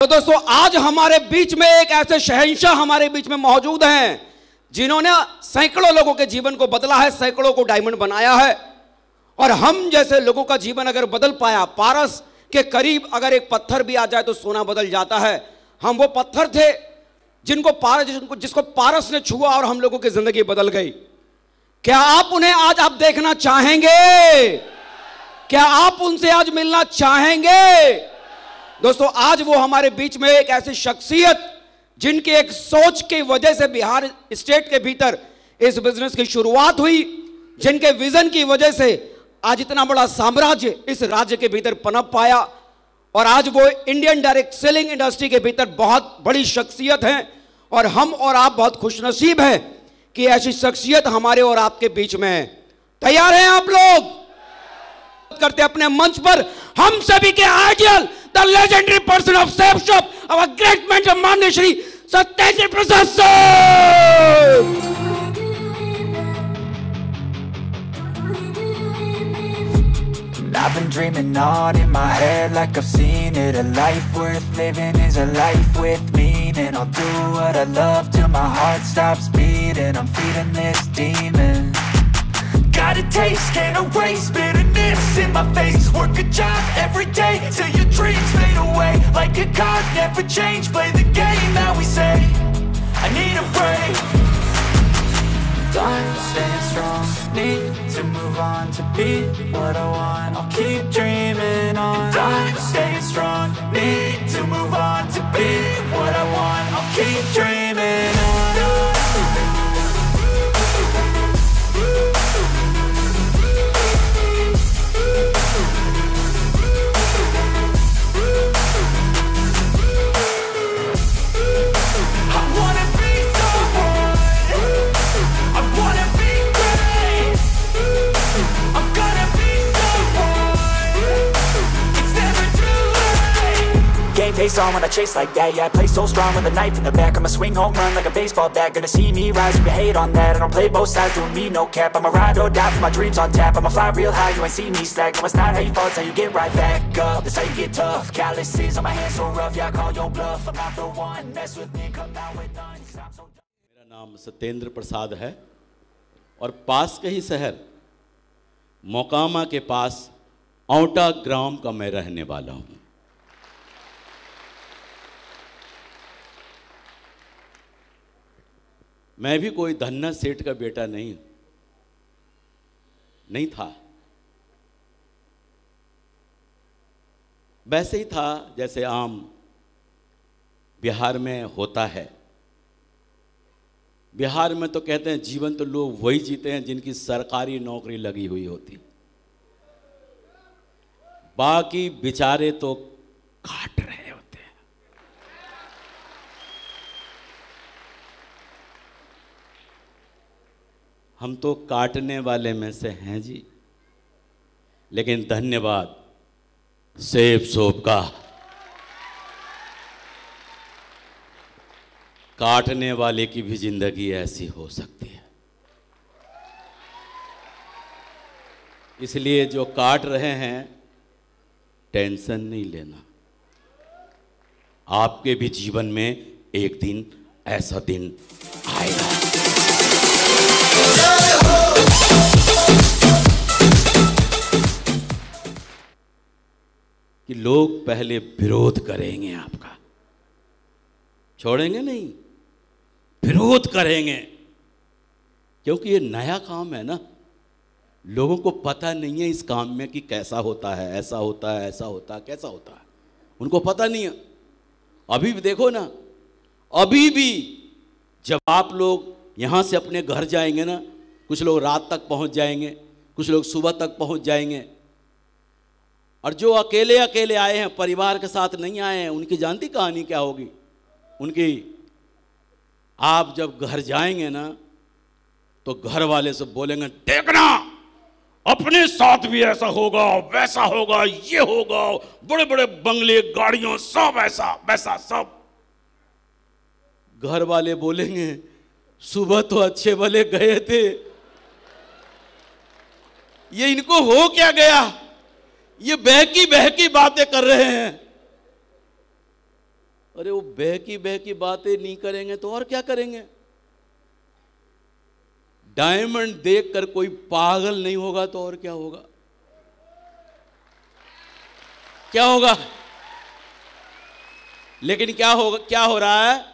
तो दोस्तों आज हमारे बीच में एक ऐसे शहंशाह हमारे बीच में मौजूद हैं जिन्होंने सैकड़ों लोगों के जीवन को बदला है, सैकड़ों को डायमंड बनाया है। और हम जैसे लोगों का जीवन अगर बदल पाया, पारस के करीब अगर एक पत्थर भी आ जाए तो सोना बदल जाता है। हम वो पत्थर थे जिसको पारस ने छुआ और हम लोगों की जिंदगी बदल गई। क्या आप उन्हें आज आप देखना चाहेंगे? क्या आप उनसे आज मिलना चाहेंगे? दोस्तों आज वो हमारे बीच में एक ऐसी शख्सियत जिनकी एक सोच की वजह से बिहार स्टेट के भीतर इस बिजनेस की शुरुआत हुई, जिनके विजन की वजह से आज इतना बड़ा साम्राज्य इस राज्य के भीतर पनप पाया और आज वो इंडियन डायरेक्ट सेलिंग इंडस्ट्री के भीतर बहुत बड़ी शख्सियत हैं। और हम और आप बहुत खुशनसीब हैं कि ऐसी शख्सियत हमारे और आपके बीच में है। तैयार हैं आप लोग? करते अपने मंच पर हम सभी के ideal the legendary person of Safe Shop our great mentor माननीय Shri Satyendra Prasad sir. I've been dreaming on in my head like I've seen it. A life worth living is a life with meaning. I'll do what I love till my heart stops beating. I'm feeding this demon. Got a taste, can't erase bitterness in my face. Work a job every day till your dreams fade away. Like a card, never change, play the game that we say. I need a break. I'm staying strong, need to move on to be what I want. I'll keep dreaming on. I'm staying strong, need to move on to be what I want. I'll keep dreaming on. Face on when I chase like that. Yeah, I play so strong with a knife in the back. I'ma swing home run like a baseball bat. Gonna see me rise, you can hate on that. I don't play both sides, doing me no cap. I'ma ride or die for my dreams on tap. I'ma fly real high, you ain't see me slack. No, it's not how you fall, it's how you get right back up. That's how you get tough. Calluses on my hands so rough, yeah, I call your bluff. I'm not the one, mess with me, come out with none. I'm so done. मेरा नाम सत्येंद्र प्रसाद है और पास के ही शहर मोकामा के पास औंटा ग्राम का मैं रहने वाला हूँ। मैं भी कोई धन्ना सेठ का बेटा नहीं था। वैसे ही था जैसे आम बिहार में होता है। बिहार में तो कहते हैं जीवन तो लोग वही जीते हैं जिनकी सरकारी नौकरी लगी हुई होती, बाकी बेचारे तो काट रहे होते हैं। हम तो काटने वाले में से हैं जी, लेकिन धन्यवाद सेफ शॉप का। काटने वाले की भी जिंदगी ऐसी हो सकती है। इसलिए जो काट रहे हैं टेंशन नहीं लेना, आपके भी जीवन में एक दिन ऐसा दिन आएगा। कि लोग पहले विरोध करेंगे, आपका छोड़ेंगे नहीं, विरोध करेंगे, क्योंकि ये नया काम है ना। लोगों को पता नहीं है इस काम में कि कैसा होता है, ऐसा होता है, ऐसा होता है, कैसा होता है, उनको पता नहीं है। अभी भी देखो ना, अभी भी जब आप लोग यहाँ से अपने घर जाएंगे ना, कुछ लोग रात तक पहुँच जाएंगे, कुछ लोग सुबह तक पहुँच जाएंगे, और जो अकेले अकेले आए हैं, परिवार के साथ नहीं आए हैं, उनकी जानती कहानी क्या होगी उनकी। आप जब घर जाएंगे ना तो घर वाले सब बोलेंगे, देखना अपने साथ भी ऐसा होगा, वैसा होगा, ये होगा, बड़े बड़े बंगले, गाड़ियों, सब ऐसा वैसा सब। घर वाले बोलेंगे, सुबह तो अच्छे भले गए थे, ये इनको हो क्या गया, ये बहकी बहकी बातें कर रहे हैं। अरे वो बह की बातें नहीं करेंगे तो और क्या करेंगे? डायमंड देखकर कोई पागल नहीं होगा तो और क्या होगा? क्या होगा? लेकिन क्या होगा, क्या हो रहा है?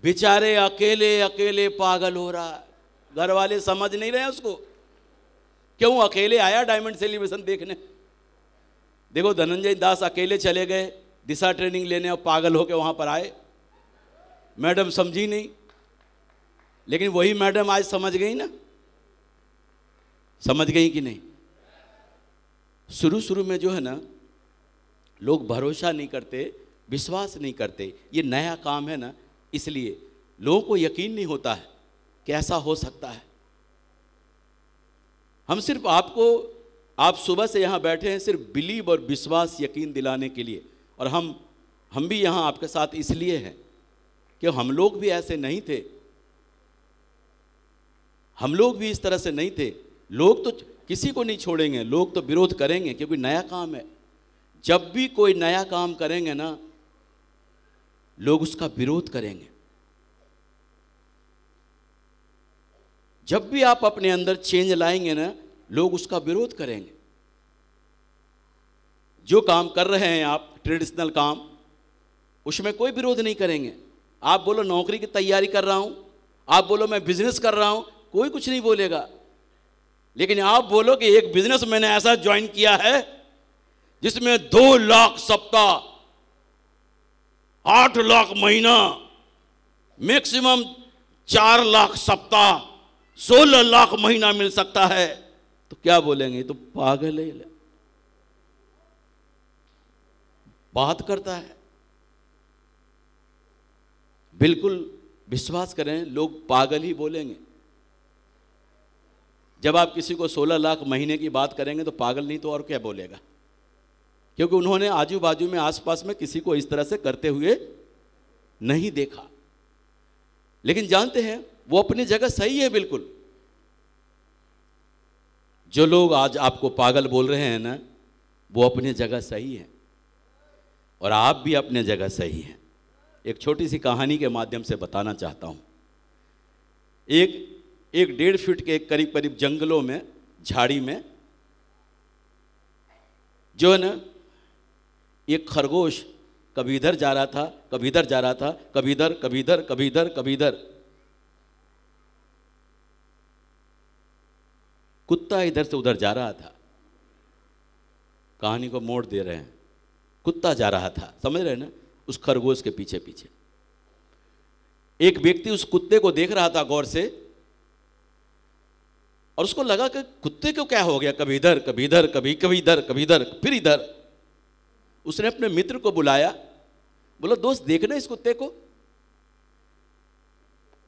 बेचारे अकेले अकेले पागल हो रहा है। घर वाले समझ नहीं रहे उसको। क्यों अकेले आया डायमंड सेलिब्रेशन देखने? देखो धनंजय दास अकेले चले गए दिशा ट्रेनिंग लेने और पागल होके वहां पर आए। मैडम समझी नहीं, लेकिन वही मैडम आज समझ गई ना। समझ गई कि नहीं? शुरू शुरू में जो है ना, लोग भरोसा नहीं करते, विश्वास नहीं करते। ये नया काम है ना, इसलिए लोगों को यकीन नहीं होता है कि ऐसा हो सकता है। हम सिर्फ आपको, आप सुबह से यहाँ बैठे हैं सिर्फ बिलीव और विश्वास यकीन दिलाने के लिए। और हम भी यहाँ आपके साथ इसलिए हैं कि हम लोग भी ऐसे नहीं थे, हम लोग भी इस तरह से नहीं थे। लोग तो किसी को नहीं छोड़ेंगे, लोग तो विरोध करेंगे क्योंकि नया काम है। जब भी कोई नया काम करेंगे ना, लोग उसका विरोध करेंगे। जब भी आप अपने अंदर चेंज लाएंगे ना, लोग उसका विरोध करेंगे। जो काम कर रहे हैं आप, ट्रेडिशनल काम, उसमें कोई विरोध नहीं करेंगे। आप बोलो नौकरी की तैयारी कर रहा हूं, आप बोलो मैं बिजनेस कर रहा हूं, कोई कुछ नहीं बोलेगा। लेकिन आप बोलो कि एक बिजनेस मैंने ऐसा ज्वाइन किया है जिसमें 2 लाख सप्ताह, 8 लाख महीना, मैक्सिमम 4 लाख सप्ताह, 16 लाख महीना मिल सकता है, तो क्या बोलेंगे? तो पागल है, बात करता है। बिल्कुल विश्वास करें, लोग पागल ही बोलेंगे। जब आप किसी को 16 लाख महीने की बात करेंगे तो पागल नहीं तो और क्या बोलेगा? क्योंकि उन्होंने आजू बाजू में, आसपास में किसी को इस तरह से करते हुए नहीं देखा। लेकिन जानते हैं वो अपनी जगह सही है। बिल्कुल जो लोग आज आपको पागल बोल रहे हैं ना, वो अपनी जगह सही है और आप भी अपने जगह सही हैं। एक छोटी सी कहानी के माध्यम से बताना चाहता हूं। एक 1.5 फीट के करीब करीब जंगलों में, झाड़ी में जो है ना, एक खरगोश कभी इधर जा रहा था, कभी इधर जा रहा था, कभी इधर, कभी इधर, कभी इधर, कभी इधर। कुत्ता इधर से उधर जा रहा था। कहानी को मोड़ दे रहे हैं। कुत्ता जा रहा था, समझ रहे हैं ना, उस खरगोश के पीछे पीछे। एक व्यक्ति उस कुत्ते को देख रहा था गौर से, और उसको लगा कि कुत्ते को क्या हो गया, कभी इधर, कभी इधर, कभी इधर, कभी इधर, फिर इधर। उसने अपने मित्र को बुलाया, बोला दोस्त देखना इस कुत्ते को।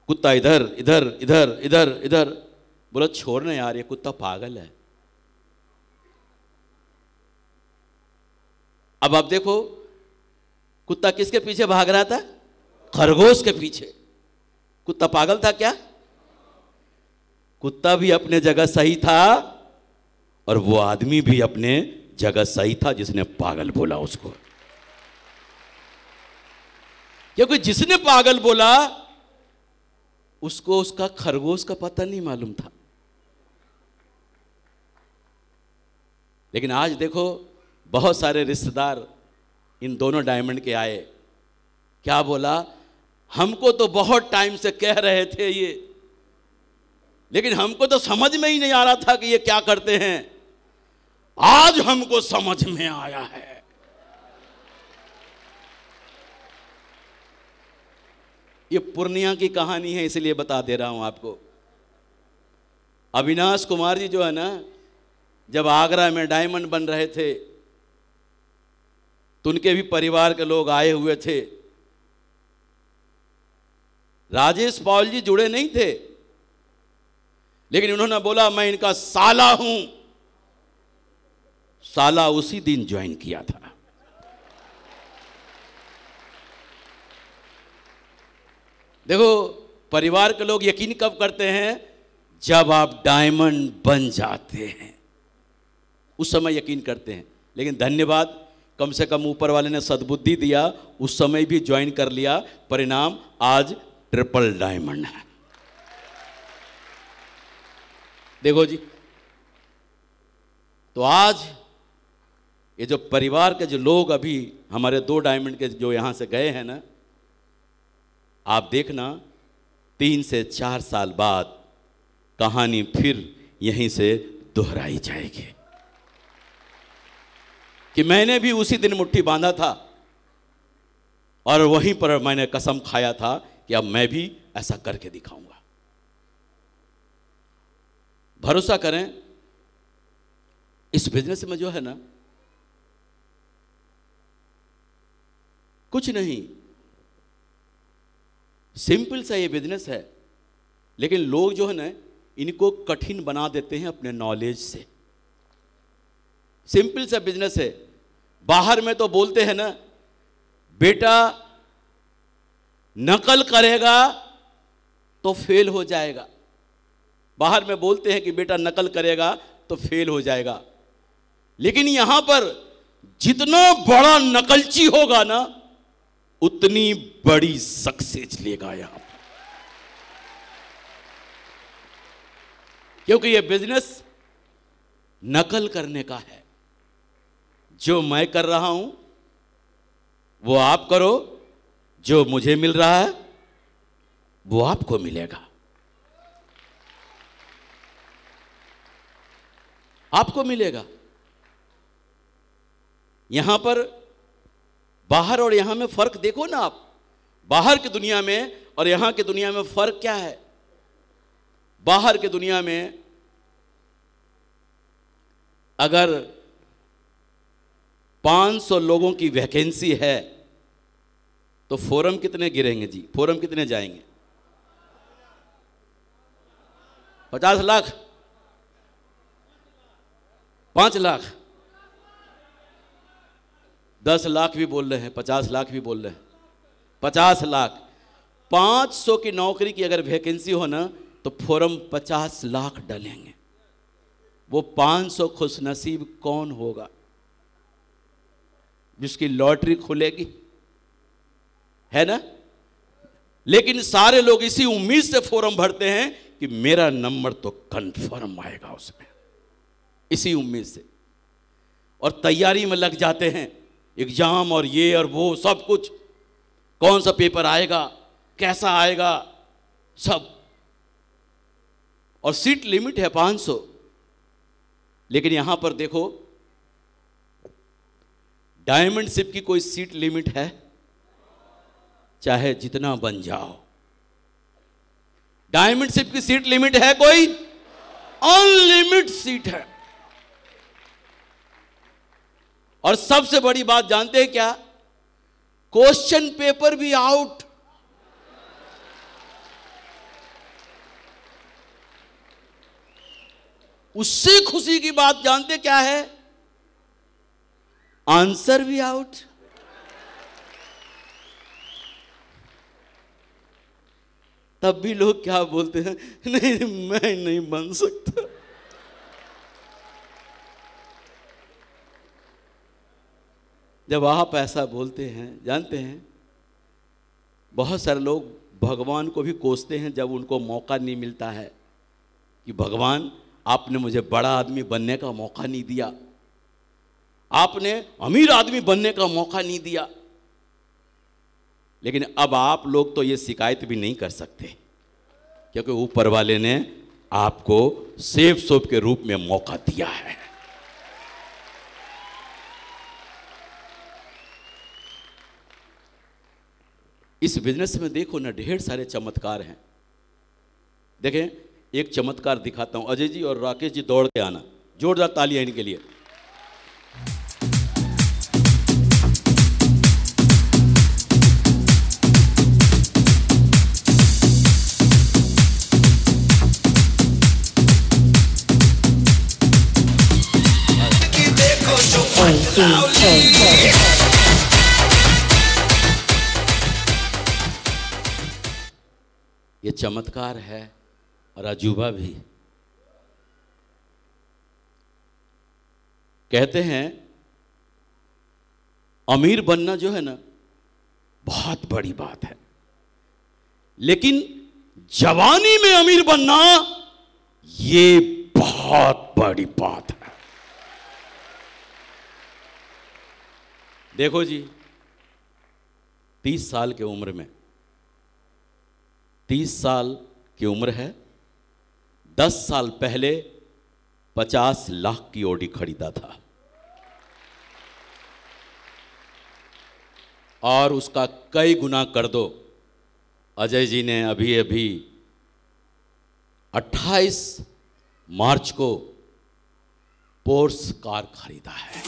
कुत्ता इधर इधर इधर इधर इधर। बोला छोड़ना यार, ये कुत्ता पागल है। अब आप देखो कुत्ता किसके पीछे भाग रहा था? खरगोश के पीछे। कुत्ता पागल था क्या? कुत्ता भी अपने जगह सही था और वो आदमी भी अपने जगह सही था जिसने पागल बोला उसको। क्योंकि जिसने पागल बोला उसको उसका खरगोश का पता नहीं मालूम था। लेकिन आज देखो बहुत सारे रिश्तेदार इन दोनों डायमंड के आए। क्या बोला? हमको तो बहुत टाइम से कह रहे थे ये, लेकिन हमको तो समझ में ही नहीं आ रहा था कि ये क्या करते हैं। आज हमको समझ में आया है। ये पूर्णिया की कहानी है, इसलिए बता दे रहा हूं आपको। अविनाश कुमार जी जो है ना, जब आगरा में डायमंड बन रहे थे तो उनके भी परिवार के लोग आए हुए थे। राजेश पॉल जी जुड़े नहीं थे, लेकिन उन्होंने बोला मैं इनका साला हूं। साला उसी दिन ज्वाइन किया था। देखो परिवार के लोग यकीन कब करते हैं? जब आप डायमंड बन जाते हैं, उस समय यकीन करते हैं। लेकिन धन्यवाद, कम से कम ऊपर वाले ने सद्बुद्धि दिया, उस समय भी ज्वाइन कर लिया, परिणाम आज ट्रिपल डायमंड है। देखो जी, तो आज ये जो परिवार के जो लोग अभी हमारे 2 डायमंड के जो यहां से गए हैं ना, आप देखना 3 से 4 साल बाद कहानी फिर यहीं से दोहराई जाएगी कि मैंने भी उसी दिन मुट्ठी बांधा था और वहीं पर मैंने कसम खाया था कि अब मैं भी ऐसा करके दिखाऊंगा। भरोसा करें, इस बिजनेस में जो है ना, कुछ नहीं, सिंपल सा ये बिजनेस है, लेकिन लोग जो है ना इनको कठिन बना देते हैं अपने नॉलेज से। सिंपल सा बिजनेस है। बाहर में तो बोलते हैं ना, बेटा नकल करेगा तो फेल हो जाएगा। बाहर में बोलते हैं कि बेटा नकल करेगा तो फेल हो जाएगा, लेकिन यहां पर जितना बड़ा नकलची होगा ना, उतनी बड़ी सक्सेस लेगा यहां पर। क्योंकि यह बिजनेस नकल करने का है। जो मैं कर रहा हूं वो आप करो, जो मुझे मिल रहा है वो आपको मिलेगा, आपको मिलेगा। यहां पर बाहर और यहां में फर्क देखो ना आप। बाहर की दुनिया में और यहां की दुनिया में फर्क क्या है? बाहर की दुनिया में अगर 500 लोगों की वैकेंसी है तो फोरम कितने गिरेंगे जी? फोरम कितने जाएंगे? 50 लाख, 5 लाख, 10 लाख भी बोल रहे हैं, 50 लाख भी बोल रहे हैं। 50 लाख, 500 की नौकरी की अगर वैकेंसी हो ना तो फोरम 50 लाख डालेंगे। वो 500 खुशनसीब कौन होगा जिसकी लॉटरी खुलेगी, है ना? लेकिन सारे लोग इसी उम्मीद से फोरम भरते हैं कि मेरा नंबर तो कंफर्म आएगा उसमें, इसी उम्मीद से, और तैयारी में लग जाते हैं। एग्जाम और ये और वो सब कुछ, कौन सा पेपर आएगा, कैसा आएगा, सब। और सीट लिमिट है 500। लेकिन यहां पर देखो, डायमंडशिप की कोई सीट लिमिट है? चाहे जितना बन जाओ, डायमंडशिप की सीट लिमिट है कोई? अनलिमिटेड सीट है। और सबसे बड़ी बात जानते हैं क्या? क्वेश्चन पेपर भी आउट। उससे खुशी की बात जानते क्या है? आंसर भी आउट। तब भी लोग क्या बोलते हैं? नहीं, मैं नहीं बन सकता। जब आप ऐसा बोलते हैं, जानते हैं बहुत सारे लोग भगवान को भी कोसते हैं जब उनको मौका नहीं मिलता है कि भगवान आपने मुझे बड़ा आदमी बनने का मौका नहीं दिया, आपने अमीर आदमी बनने का मौका नहीं दिया। लेकिन अब आप लोग तो ये शिकायत भी नहीं कर सकते क्योंकि ऊपर वाले ने आपको सेफ सोप के रूप में मौका दिया है। इस बिजनेस में देखो ना, ढेर सारे चमत्कार हैं। देखें, एक चमत्कार दिखाता हूं। अजय जी और राकेश जी दौड़ के आना, जोरदार तालियां इनके लिए। ये चमत्कार है और अजूबा भी। कहते हैं अमीर बनना जो है ना बहुत बड़ी बात है, लेकिन जवानी में अमीर बनना ये बहुत बड़ी बात है। देखो जी, 30 साल की उम्र में, 30 साल की उम्र है, 10 साल पहले 50 लाख की ऑडी खरीदा था और उसका कई गुना कर दो। अजय जी ने अभी अभी 28 मार्च को पोर्स कार खरीदा है।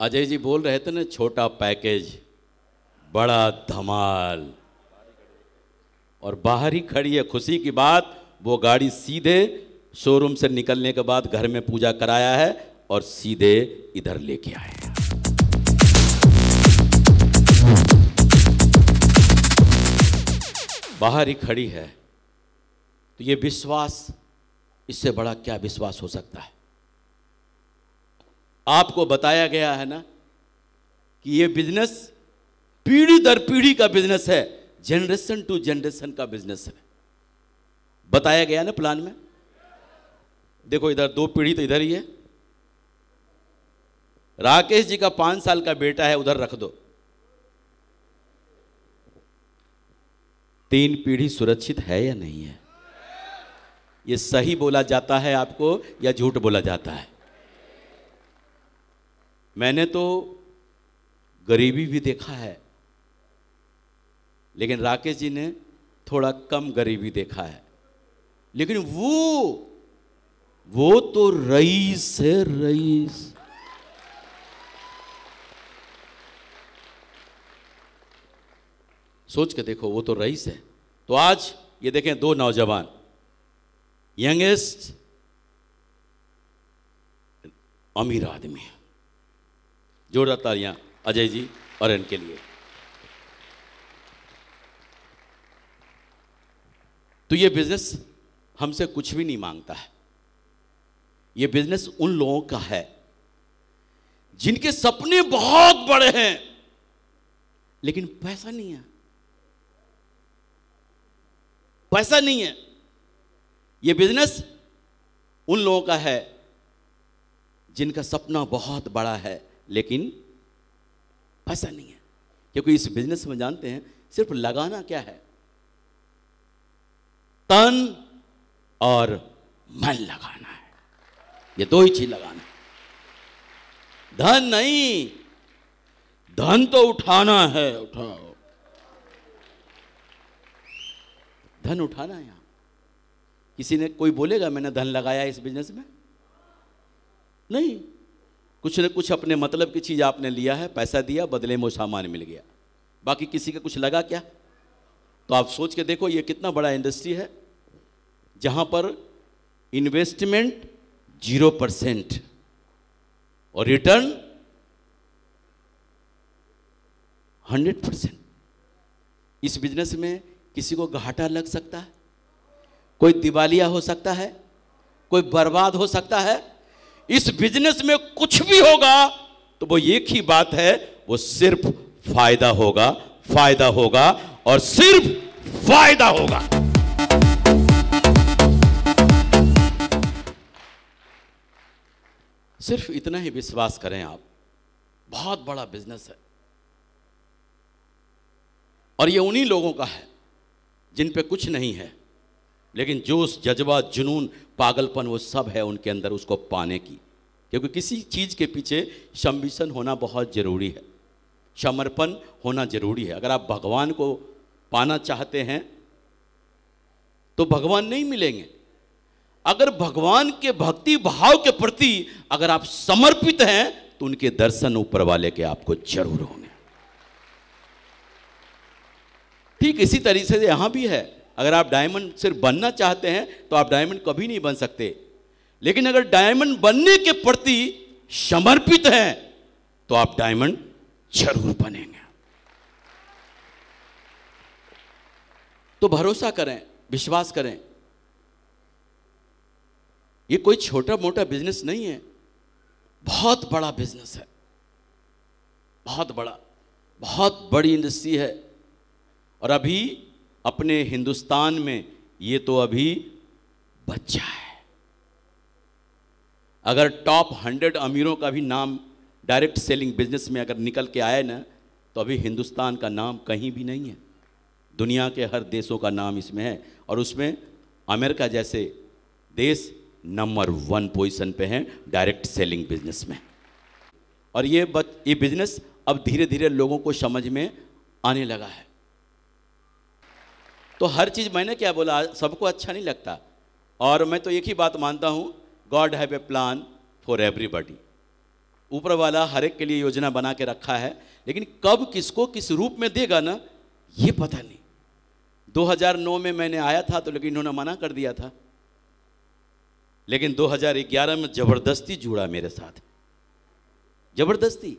अजय जी बोल रहे थे ना, छोटा पैकेज बड़ा धमाल, और बाहर ही खड़ी है। खुशी की बात, वो गाड़ी सीधे शोरूम से निकलने के बाद घर में पूजा कराया है और सीधे इधर लेके आए हैं। बाहर ही खड़ी है, तो ये विश्वास, इससे बड़ा क्या विश्वास हो सकता है। आपको बताया गया है ना कि ये बिजनेस पीढ़ी दर पीढ़ी का बिजनेस है, जनरेशन टू जनरेशन का बिजनेस है। बताया गया ना प्लान में। देखो इधर 2 पीढ़ी तो इधर ही है। राकेश जी का 5 साल का बेटा है, उधर रख दो। 3 पीढ़ी सुरक्षित है या नहीं है? ये सही बोला जाता है आपको या झूठ बोला जाता है? मैंने तो गरीबी भी देखा है, लेकिन राकेश जी ने थोड़ा कम गरीबी देखा है। लेकिन वो तो रईस है, रईस। सोच के देखो, वो तो रईस है। तो आज ये देखें, 2 नौजवान, यंगेस्ट अमीर आदमी है। जोरदार तालियां अजय जी और इनके लिए। तो ये बिजनेस हमसे कुछ भी नहीं मांगता है। ये बिजनेस उन लोगों का है जिनके सपने बहुत बड़े हैं लेकिन पैसा नहीं है। पैसा नहीं है। ये बिजनेस उन लोगों का है जिनका सपना बहुत बड़ा है लेकिन पैसा नहीं है। क्योंकि इस बिजनेस में जानते हैं सिर्फ लगाना क्या है, तन और मन लगाना है। ये 2 ही चीज लगाना है, धन नहीं। धन तो उठाना है, उठाओ। धन उठाना है। यहां किसी ने कोई बोलेगा मैंने धन लगाया इस बिजनेस में? नहीं। कुछ न कुछ अपने मतलब की चीज आपने लिया है, पैसा दिया, बदले में वो सामान मिल गया। बाकी किसी का कुछ लगा क्या? तो आप सोच के देखो ये कितना बड़ा इंडस्ट्री है जहां पर इन्वेस्टमेंट 0% और रिटर्न 100%। इस बिजनेस में किसी को घाटा लग सकता है, कोई दिवालिया हो सकता है, कोई बर्बाद हो सकता है। इस बिजनेस में कुछ भी होगा तो वो एक ही बात है, वो सिर्फ फायदा होगा, फायदा होगा और सिर्फ फायदा होगा। सिर्फ इतना ही विश्वास करें आप, बहुत बड़ा बिजनेस है। और ये उन्हीं लोगों का है जिन पे कुछ नहीं है लेकिन जोश, जज्बा, जुनून, पागलपन वो सब है उनके अंदर उसको पाने की। क्योंकि किसी चीज़ के पीछे संबिशन होना बहुत ज़रूरी है, समर्पण होना ज़रूरी है। अगर आप भगवान को पाना चाहते हैं तो भगवान नहीं मिलेंगे। अगर भगवान के भक्ति भाव के प्रति अगर आप समर्पित हैं तो उनके दर्शन ऊपर वाले के आपको जरूर होंगे। ठीक इसी तरीके से यहां भी है। अगर आप डायमंड सिर्फ बनना चाहते हैं तो आप डायमंड कभी नहीं बन सकते, लेकिन अगर डायमंड बनने के प्रति समर्पित हैं तो आप डायमंड जरूर बनेंगे। तो भरोसा करें, विश्वास करें, ये कोई छोटा मोटा बिजनेस नहीं है, बहुत बड़ा बिजनेस है, बहुत बड़ा, बहुत बड़ी इंडस्ट्री है। और अभी अपने हिंदुस्तान में ये तो अभी बच्चा है। अगर टॉप 100 अमीरों का भी नाम डायरेक्ट सेलिंग बिजनेस में अगर निकल के आए ना, तो अभी हिंदुस्तान का नाम कहीं भी नहीं है। दुनिया के हर देशों का नाम इसमें है, और उसमें अमेरिका जैसे देश नंबर 1 पोजीशन पे हैं डायरेक्ट सेलिंग बिजनेस में। और ये बिजनेस अब धीरे धीरे लोगों को समझ में आने लगा है। तो हर चीज़, मैंने क्या बोला, सबको अच्छा नहीं लगता, और मैं तो एक ही बात मानता हूँ, God have a plan for everybody. ऊपर वाला हर एक के लिए योजना बना के रखा है, लेकिन कब किसको किस रूप में देगा ना, ये पता नहीं। 2009 में मैंने आया था तो लेकिन इन्होंने मना कर दिया था, लेकिन 2011 में ज़बरदस्ती जुड़ा मेरे साथ, ज़बरदस्ती।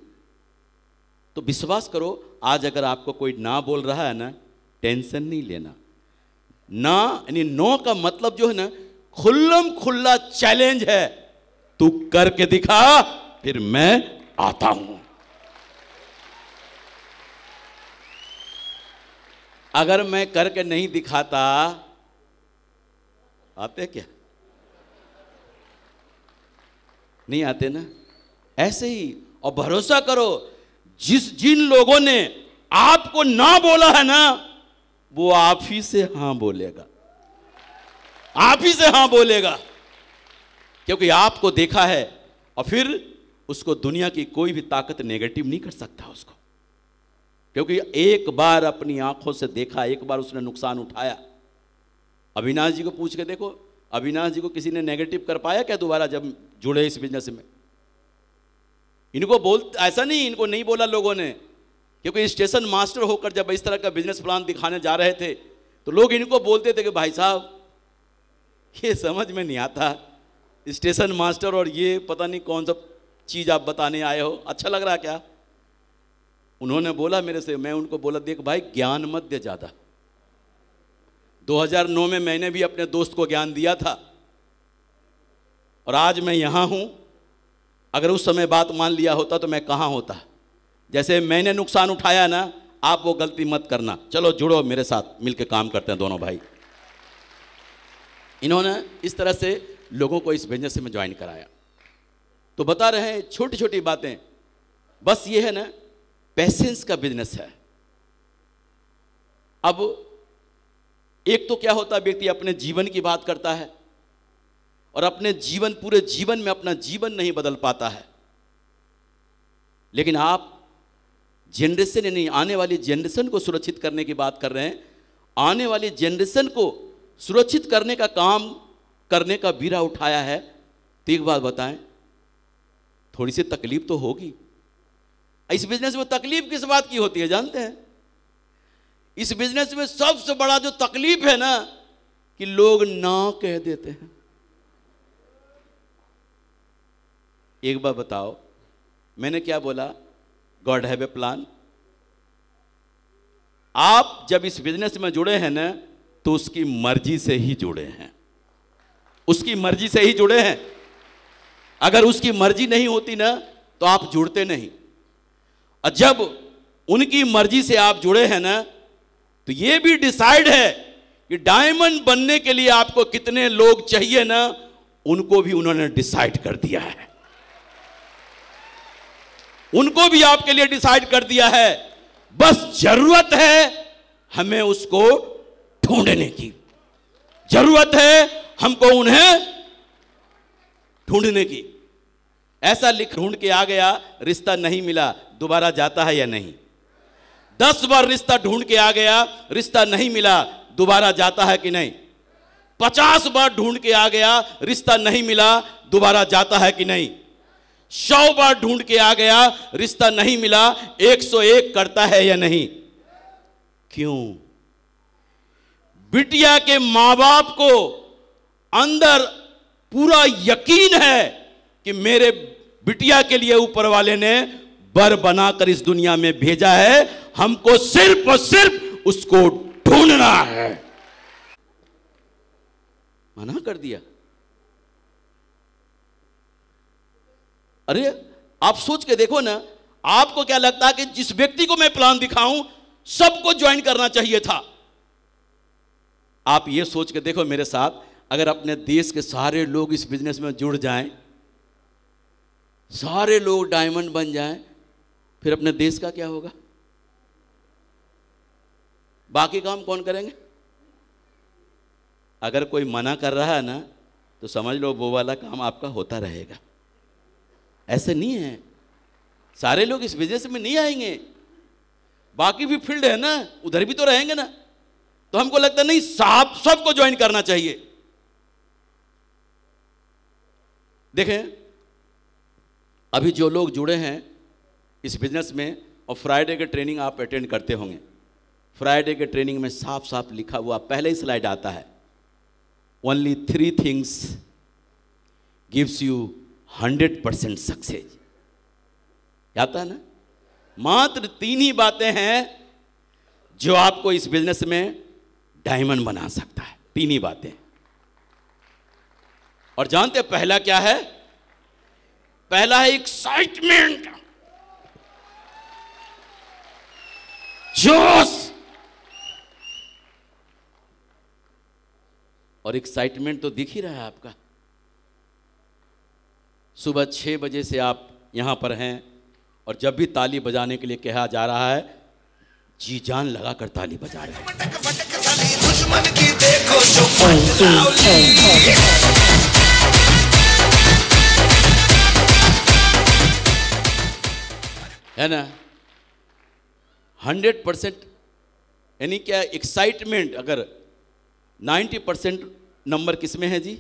तो विश्वास करो, आज अगर आपको कोई ना बोल रहा है ना, टेंशन नहीं लेना। ना यानी नो का मतलब जो है ना, खुल्लम खुल्ला चैलेंज है, तू करके दिखा, फिर मैं आता हूं। अगर मैं करके नहीं दिखाता, आते क्या? नहीं आते ना। ऐसे ही, और भरोसा करो, जिन लोगों ने आपको ना बोला है ना, वो आप ही से हां बोलेगा, आप ही से हां बोलेगा, क्योंकि आपको देखा है, और फिर उसको दुनिया की कोई भी ताकत नेगेटिव नहीं कर सकता उसको, क्योंकि एक बार अपनी आंखों से देखा, एक बार उसने नुकसान उठाया। अविनाश जी को पूछ के देखो, अविनाश जी को किसी ने नेगेटिव कर पाया क्या दोबारा जब जुड़े इस बिजनेस में? इनको ऐसा नहीं, इनको नहीं बोला लोगों ने, क्योंकि स्टेशन मास्टर होकर जब इस तरह का बिजनेस प्लान दिखाने जा रहे थे, तो लोग इनको बोलते थे कि भाई साहब ये समझ में नहीं आता, स्टेशन मास्टर और ये पता नहीं कौन सा चीज़ आप बताने आए हो, अच्छा लग रहा क्या? उन्होंने बोला मेरे से, मैं उनको बोला, देख भाई ज्ञान मत दे ज़्यादा। 2009 में मैंने भी अपने दोस्त को ज्ञान दिया था, और आज मैं यहाँ हूँ। अगर उस समय बात मान लिया होता तो मैं कहाँ होता? जैसे मैंने नुकसान उठाया ना, आप वो गलती मत करना। चलो जुड़ो मेरे साथ, मिलके काम करते हैं दोनों भाई। इन्होंने इस तरह से लोगों को इस बिजनेस में ज्वाइन कराया। तो बता रहे हैं छोटी छोटी बातें, बस ये है ना, पैसेंस का बिजनेस है। अब एक तो क्या होता है, व्यक्ति अपने जीवन की बात करता है, और अपने जीवन, पूरे जीवन में अपना जीवन नहीं बदल पाता है। लेकिन आप जनरेशन, यानी आने वाली जनरेशन को सुरक्षित करने की बात कर रहे हैं। आने वाली जनरेशन को सुरक्षित करने का काम करने का बीड़ा उठाया है। तो एक बात बताएं, थोड़ी सी तकलीफ तो होगी। इस बिजनेस में तकलीफ किस बात की होती है जानते हैं? इस बिजनेस में सबसे बड़ा जो तकलीफ है ना, कि लोग ना कह देते हैं। एक बार बताओ, मैंने क्या बोला? God have a plan. आप जब इस बिजनेस में जुड़े हैं ना, तो उसकी मर्जी से ही जुड़े हैं, उसकी मर्जी से ही जुड़े हैं। अगर उसकी मर्जी नहीं होती ना, तो आप जुड़ते नहीं। और जब उनकी मर्जी से आप जुड़े हैं ना, तो ये भी डिसाइड है कि डायमंड बनने के लिए आपको कितने लोग चाहिए ना, उनको भी उन्होंने डिसाइड कर दिया है। उनको भी आपके लिए डिसाइड कर दिया है। बस जरूरत है हमें उसको ढूंढने की, जरूरत है हमको उन्हें ढूंढने की। ऐसा लिख, ढूंढ के आ गया, रिश्ता नहीं मिला, दोबारा जाता है या नहीं? 10 बार रिश्ता ढूंढ के आ गया, रिश्ता नहीं मिला, दोबारा जाता है कि नहीं? 50 बार ढूंढ के आ गया, रिश्ता नहीं मिला, दोबारा जाता है कि नहीं? 100 बार ढूंढ के आ गया, रिश्ता नहीं मिला, 101 करता है या नहीं? क्यों? बिटिया के मां बाप को अंदर पूरा यकीन है कि मेरे बिटिया के लिए ऊपर वाले ने बर बनाकर इस दुनिया में भेजा है, हमको सिर्फ और सिर्फ उसको ढूंढना है। मना कर दिया। अरे आप सोच के देखो ना, आपको क्या लगता है कि जिस व्यक्ति को मैं प्लान दिखाऊं सबको ज्वाइन करना चाहिए था? आप ये सोच के देखो मेरे साथ, अगर अपने देश के सारे लोग इस बिजनेस में जुड़ जाएं, सारे लोग डायमंड बन जाएं, फिर अपने देश का क्या होगा? बाकी काम कौन करेंगे? अगर कोई मना कर रहा है ना, तो समझ लो वो वाला काम आपका होता रहेगा। ऐसे नहीं है, सारे लोग इस बिजनेस में नहीं आएंगे, बाकी भी फील्ड है ना, उधर भी तो रहेंगे ना। तो हमको लगता नहीं, साहब सबको ज्वाइन करना चाहिए। देखें, अभी जो लोग जुड़े हैं इस बिजनेस में, और फ्राइडे के ट्रेनिंग आप अटेंड करते होंगे, फ्राइडे के ट्रेनिंग में साफ साफ लिखा हुआ पहले ही स्लाइड आता है, only 3 things gives you 100% success. आता है ना? मात्र 3 ही बातें हैं जो आपको इस बिजनेस में डायमंड बना सकता है। 3 ही बातें। और जानते पहला क्या है? पहला है एक्साइटमेंट, जोश। और एक्साइटमेंट तो दिख ही रहा है आपका। सुबह 6 बजे से आप यहां पर हैं, और जब भी ताली बजाने के लिए कहा जा रहा है, जी जान लगाकर ताली बजा रहे हैं। है ना? 100% यानी क्या? एक्साइटमेंट। अगर 90% नंबर किस में है जी?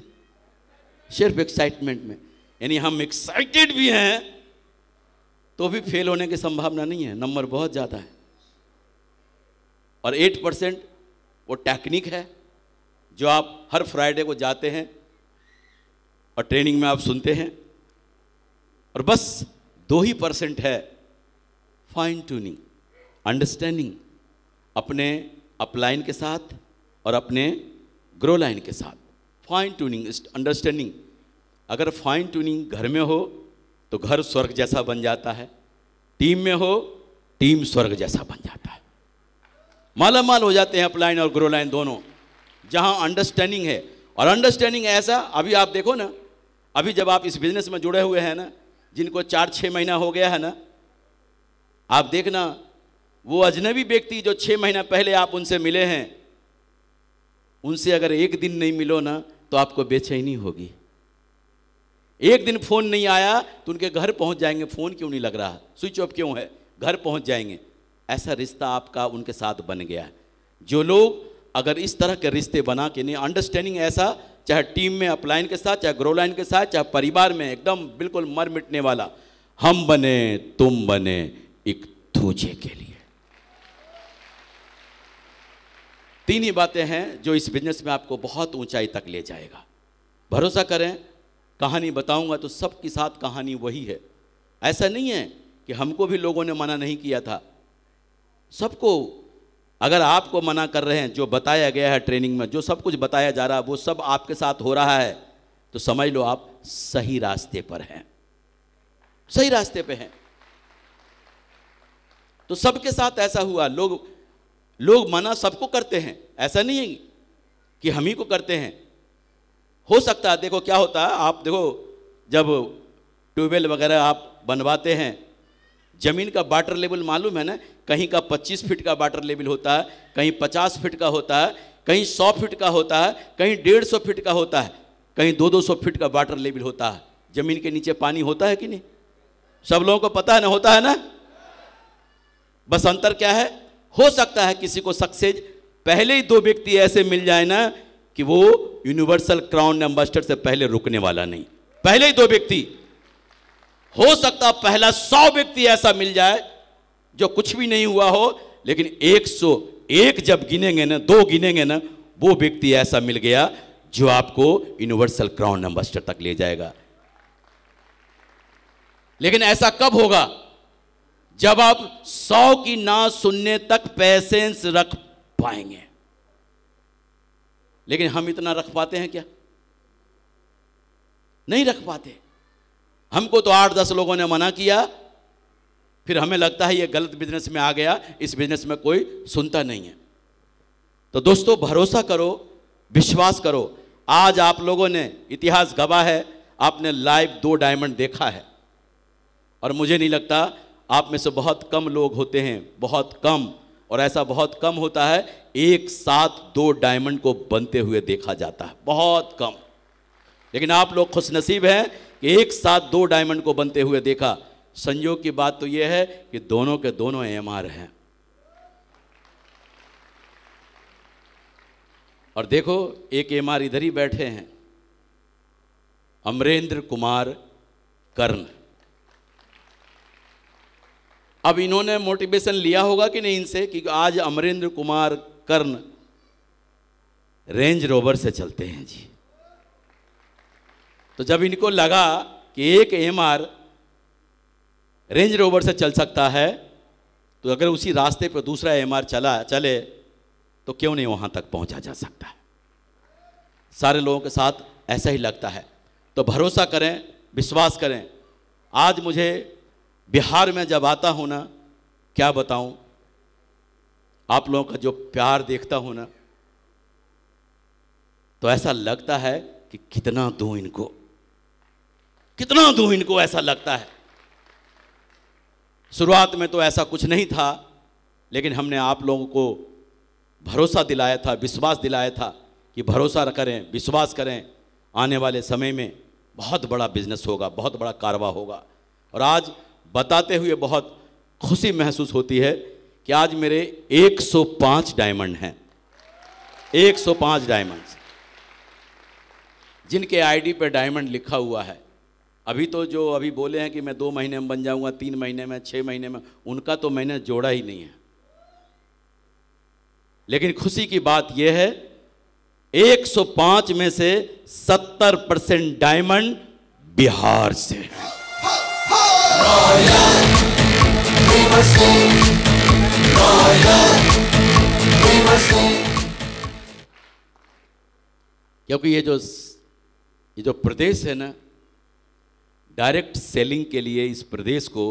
सिर्फ एक्साइटमेंट में। यानी हम एक्साइटेड भी हैं तो भी फेल होने की संभावना नहीं है, नंबर बहुत ज़्यादा है। और 8% वो टेक्निक है जो आप हर फ्राइडे को जाते हैं और ट्रेनिंग में आप सुनते हैं। और बस 2% है फाइन ट्यूनिंग, अंडरस्टैंडिंग, अपने अपलाइन के साथ और अपने ग्रो लाइन के साथ। Fine tuning, understanding. अगर फाइन ट्यूनिंग घर में हो तो घर स्वर्ग जैसा बन जाता है, टीम में हो टीम स्वर्ग जैसा बन जाता है। मालामाल हो जाते हैं अपलाइन और ग्रो लाइन दोनों, जहां अंडरस्टैंडिंग है। और अंडरस्टैंडिंग ऐसा, अभी आप देखो ना, अभी जब आप इस बिजनेस में जुड़े हुए हैं ना, जिनको 4-6 महीना हो गया है ना, आप देखना वो अजनबी व्यक्ति जो 6 महीना पहले आप उनसे मिले हैं, उनसे अगर एक दिन नहीं मिलो ना तो आपको बेचैनी होगी। एक दिन फोन नहीं आया तो उनके घर पहुंच जाएंगे, फोन क्यों नहीं लग रहा, स्विच ऑफ क्यों है, घर पहुंच जाएंगे। ऐसा रिश्ता आपका उनके साथ बन गया है। जो लोग अगर इस तरह के रिश्ते बना के नहीं, अंडरस्टैंडिंग ऐसा, चाहे टीम में अपलाइन के साथ, चाहे ग्रो लाइन के साथ, चाहे परिवार में, एकदम बिल्कुल मर मिटने वाला, हम बने तुम बने एक दूजे के लिए। 3 ही बातें हैं जो इस बिजनेस में आपको बहुत ऊंचाई तक ले जाएगा। भरोसा करें, कहानी बताऊंगा तो सबके साथ कहानी वही है। ऐसा नहीं है कि हमको भी लोगों ने मना नहीं किया था, सबको। अगर आपको मना कर रहे हैं, जो बताया गया है ट्रेनिंग में, जो सब कुछ बताया जा रहा है, वो सब आपके साथ हो रहा है, तो समझ लो आप सही रास्ते पर हैं, सही रास्ते पे हैं। तो सबके साथ ऐसा हुआ। लोग मना सबको करते हैं, ऐसा नहीं है कि हम ही को करते हैं। हो सकता है, देखो क्या होता है, आप देखो जब ट्यूबवेल वगैरह आप बनवाते हैं, ज़मीन का वाटर लेवल मालूम है ना, कहीं का 25 फीट का वाटर लेवल होता है, कहीं 50 फीट का होता है, कहीं 100 फीट का होता है, कहीं 150 फीट का होता है, कहीं 200 फीट का वाटर लेवल होता है। ज़मीन के नीचे पानी होता है कि नहीं? सब लोगों को पता है ना, होता है ना। बस अंतर क्या है, हो सकता है किसी को सक्सेस पहले ही 2 व्यक्ति ऐसे मिल जाए ना कि वो यूनिवर्सल क्राउन एम्बेसडर से पहले रुकने वाला नहीं, पहले ही 2 व्यक्ति। हो सकता पहला 100 व्यक्ति ऐसा मिल जाए जो कुछ भी नहीं हुआ हो, लेकिन 101 जब गिनेंगे ना, 2 गिनेंगे ना, वो व्यक्ति ऐसा मिल गया जो आपको यूनिवर्सल क्राउन एम्बेसडर तक ले जाएगा। लेकिन ऐसा कब होगा? जब आप 100 की ना सुनने तक पेशेंस रख पाएंगे। लेकिन हम इतना रख पाते हैं क्या? नहीं रख पाते। हमको तो 8-10 लोगों ने मना किया, फिर हमें लगता है ये गलत बिजनेस में आ गया, इस बिजनेस में कोई सुनता नहीं है। तो दोस्तों, भरोसा करो, विश्वास करो। आज आप लोगों ने, इतिहास गवाह है, आपने लाइव 2 डायमंड देखा है, और मुझे नहीं लगता आप में से बहुत कम लोग होते हैं, बहुत कम, और ऐसा बहुत कम होता है एक साथ 2 डायमंड को बनते हुए देखा जाता है, बहुत कम। लेकिन आप लोग खुशनसीब हैं कि एक साथ 2 डायमंड को बनते हुए देखा। संयोग की बात तो यह है कि दोनों के दोनों एमआर हैं। और देखो, एक एमआर इधर ही बैठे हैं, अमरेंद्र कुमार कर्ण। अब इन्होंने मोटिवेशन लिया होगा कि नहीं इनसे, कि आज अमरेंद्र कुमार कर्ण रेंज रोवर से चलते हैं जी। तो जब इनको लगा कि एक एमआर रेंज रोवर से चल सकता है, तो अगर उसी रास्ते पर दूसरा एमआर चले तो क्यों नहीं वहाँ तक पहुँचा जा सकता है। सारे लोगों के साथ ऐसा ही लगता है। तो भरोसा करें, विश्वास करें। आज मुझे बिहार में जब आता हूँ ना, क्या बताऊँ, आप लोगों का जो प्यार देखता हूँ ना, तो ऐसा लगता है कि कितना दूं इनको, कितना दूं इनको, ऐसा लगता है। शुरुआत में तो ऐसा कुछ नहीं था, लेकिन हमने आप लोगों को भरोसा दिलाया था, विश्वास दिलाया था कि भरोसा करें, विश्वास करें, आने वाले समय में बहुत बड़ा बिजनेस होगा, बहुत बड़ा कारोबार होगा। और आज बताते हुए बहुत खुशी महसूस होती है कि आज मेरे 105 डायमंड हैं, 105 डायमंड्स, जिनके आईडी पे डायमंड लिखा हुआ है। अभी तो जो अभी बोले हैं कि मैं 2 महीने में बन जाऊंगा, 3 महीने में, 6 महीने में, उनका तो मैंने जोड़ा ही नहीं है। लेकिन खुशी की बात यह है, 105 में से 70% डायमंड बिहार से है। क्योंकि ये जो प्रदेश है ना, डायरेक्ट सेलिंग के लिए इस प्रदेश को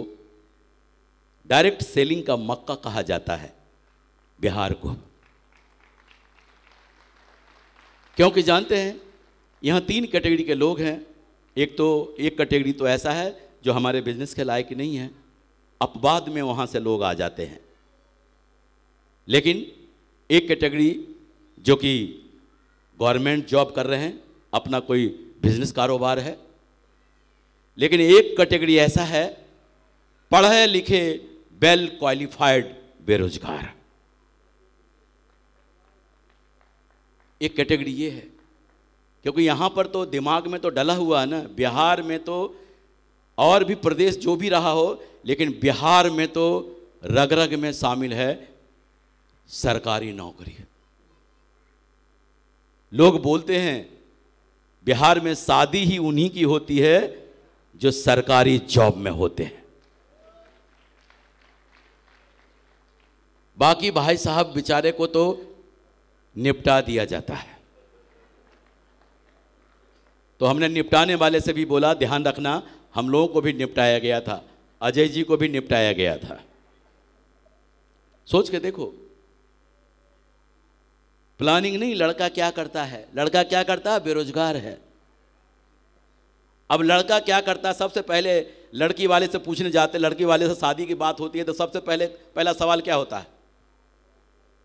डायरेक्ट सेलिंग का मक्का कहा जाता है, बिहार को। क्योंकि जानते हैं, यहाँ 3 कैटेगरी के लोग हैं। एक कैटेगरी तो ऐसा है जो हमारे बिजनेस के लायक नहीं है, अपवाद में वहाँ से लोग आ जाते हैं। लेकिन एक कैटेगरी जो कि गवर्नमेंट जॉब कर रहे हैं, अपना कोई बिजनेस कारोबार है। लेकिन एक कैटेगरी ऐसा है, पढ़े लिखे वेल क्वालिफाइड बेरोजगार। एक कैटेगरी ये है, क्योंकि यहाँ पर तो दिमाग में तो डला हुआ है ना, बिहार में तो, और भी प्रदेश जो भी रहा हो, लेकिन बिहार में तो रग रग में शामिल है सरकारी नौकरी। लोग बोलते हैं बिहार में शादी ही उन्हीं की होती है जो सरकारी जॉब में होते हैं। बाकी भाई साहब बेचारे को तो निपटा दिया जाता है। तो हमने निपटाने वाले से भी बोला, ध्यान रखना, हम लोगों को भी निपटाया गया था, अजय जी को भी निपटाया गया था। सोच के देखो, प्लानिंग नहीं, लड़का क्या करता है, लड़का क्या करता है, बेरोजगार है। अब लड़का क्या करता है, सबसे पहले लड़की वाले से पूछने जाते, लड़की वाले से शादी की बात होती है तो सबसे पहला सवाल क्या होता है,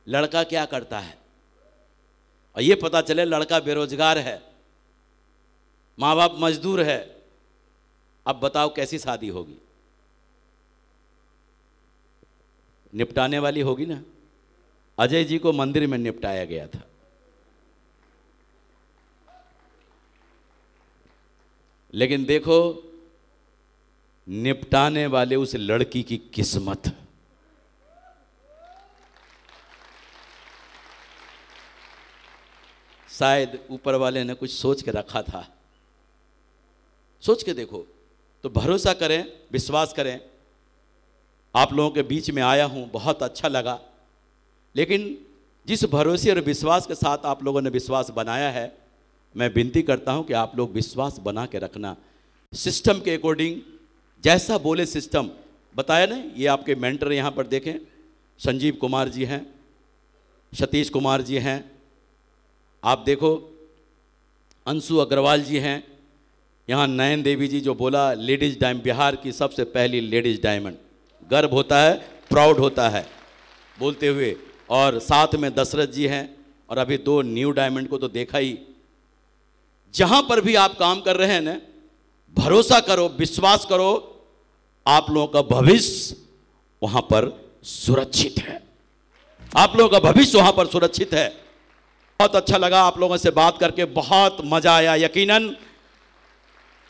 लड़का क्या करता है। और ये पता चले लड़का बेरोजगार है, माँ बाप मजदूर है, अब बताओ कैसी शादी होगी। निपटाने वाली होगी ना। अजय जी को मंदिर में निपटाया गया था। लेकिन देखो, निपटाने वाले उस लड़की की किस्मत। शायद ऊपर वाले ने कुछ सोच के रखा था। सोच के देखो। तो भरोसा करें, विश्वास करें। आप लोगों के बीच में आया हूं, बहुत अच्छा लगा। लेकिन जिस भरोसे और विश्वास के साथ आप लोगों ने विश्वास बनाया है, मैं विनती करता हूं कि आप लोग विश्वास बना के रखना, सिस्टम के अकॉर्डिंग जैसा बोले सिस्टम बताया ना। ये आपके मेंटर यहाँ पर देखें, संजीव कुमार जी हैं, सतीश कुमार जी हैं, आप देखो अंशु अग्रवाल जी हैं, यहाँ नयन देवी जी जो बोला लेडीज डायमंड, बिहार की सबसे पहली लेडीज डायमंड, गर्व होता है, प्राउड होता है बोलते हुए। और साथ में दशरथ जी हैं, और अभी 2 न्यू डायमंड को तो देखा ही। जहां पर भी आप काम कर रहे हैं ना, भरोसा करो, विश्वास करो, आप लोगों का भविष्य वहां पर सुरक्षित है, आप लोगों का भविष्य वहां पर सुरक्षित है। बहुत अच्छा लगा आप लोगों से बात करके, बहुत मजा आया। यकीनन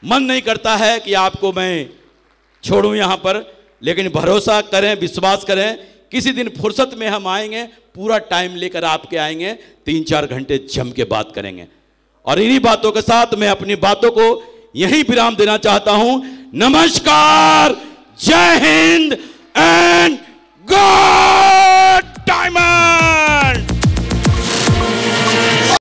मन नहीं करता है कि आपको मैं छोड़ूं यहां पर, लेकिन भरोसा करें, विश्वास करें, किसी दिन फुर्सत में हम आएंगे, पूरा टाइम लेकर आपके आएंगे, 3-4 घंटे जम के बात करेंगे। और इन्हीं बातों के साथ मैं अपनी बातों को यहीं विराम देना चाहता हूं। नमस्कार, जय हिंद,